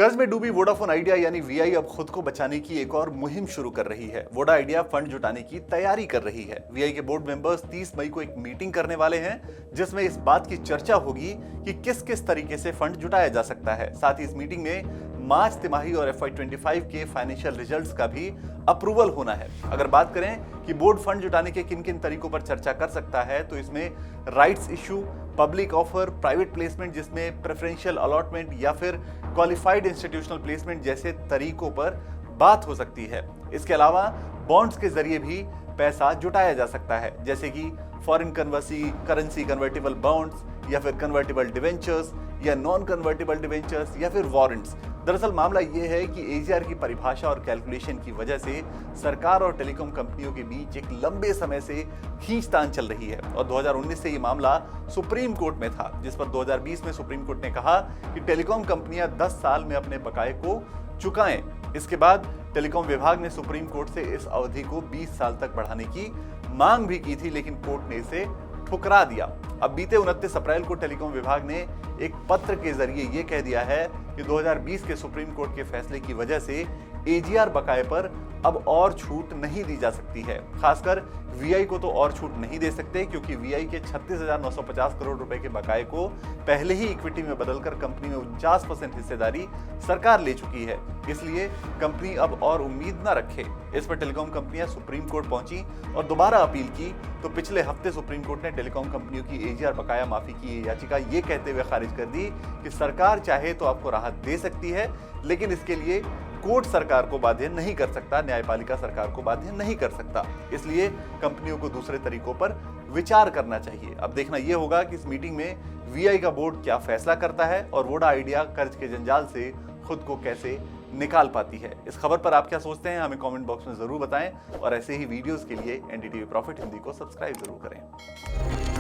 कर्ज में डूबी वोडाफोन आइडिया यानी वीआई अब खुद को बचाने की एक और मुहिम शुरू कर रही है। वोडा आइडिया फंड जुटाने की तैयारी कर रही है। वीआई के बोर्ड मेंबर्स 30 मई को एक मीटिंग करने वाले हैं जिसमें इस बात की चर्चा होगी कि किस किस तरीके से फंड जुटाया जा सकता है। साथ ही इस मीटिंग में मार्च तिमाही और FY25 के फाइनेंशियल रिजल्ट्स का भी अप्रूवल होना है। अगर बात करें कि बोर्ड फंड जुटाने के किन किन तरीकों पर चर्चा कर सकता है तो इसमें rights issue, public offer, private placement जिसमें प्रेफरेंशियल अलॉटमेंट या फिर क्वालिफाइड इंस्टीट्यूशनल प्लेसमेंट जैसे तरीकों पर बात हो सकती है। इसके अलावा बॉन्ड्स के जरिए भी पैसा जुटाया जा सकता है, जैसे कि फॉरेन करेंसी कन्वर्टेबल बॉन्ड्स या फिर कन्वर्टेबल डिवेंचर्स या नॉन कन्वर्टेबल डिवेंचर्स या फिर वारंट्स। दरअसल मामला ये है कि AGR की परिभाषा और कैलकुलेशन की वजह से सरकार और टेलीकॉम कंपनियों के बीच एक लंबे समय से खींचतान चल रही है और 2019 से ये मामला सुप्रीम कोर्ट में था, जिस पर 2020 में सुप्रीम कोर्ट ने कहा कि टेलीकॉम कंपनियां 10 साल में अपने बकाये को चुकाएं। इसके बाद टेलीकॉम विभाग ने सुप्रीम कोर्ट से इस अवधि को 20 साल तक बढ़ाने की मांग भी की थी, लेकिन कोर्ट ने इसे ठुकरा दिया। अब बीते 29 अप्रैल को टेलीकॉम विभाग ने एक पत्र के जरिए ये कह दिया है कि 2020 के सुप्रीम कोर्ट के फैसले की वजह से AGR बकाये पर अब और छूट नहीं दी जा सकती है। खासकर VI को तो और छूट नहीं दे सकते क्योंकि VI के 36,950 करोड़ रुपए के बकाये को पहले ही इक्विटी में बदलकर कंपनी में 49% हिस्सेदारी सरकार ले चुकी है। इसलिए कंपनी अब और उम्मीद न रखे। इस पर टेलीकॉम कंपनियां सुप्रीम कोर्ट पहुंची और दोबारा अपील की तो पिछले हफ्ते सुप्रीम कोर्ट ने टेलीकॉम कंपनियों की AGR बकाया माफी की याचिका ये कहते हुए खारिज कर दी कि सरकार चाहे तो आपको राहत दे सकती है, लेकिन इसके लिए कोर्ट सरकार को बाध्य नहीं कर सकता, न्यायपालिका सरकार को बाध्य नहीं कर सकता। इसलिए कंपनियों को दूसरे तरीकों पर विचार करना चाहिए। अब देखना यह होगा कि इस मीटिंग में VI का बोर्ड क्या फैसला करता है और वोडा आइडिया कर्ज के जंजाल से खुद को कैसे निकाल पाती है। इस खबर पर आप क्या सोचते हैं हमें कमेंट बॉक्स में जरूर बताएं और ऐसे ही वीडियोस के लिए NDTV प्रॉफिट हिंदी को सब्सक्राइब जरूर करें।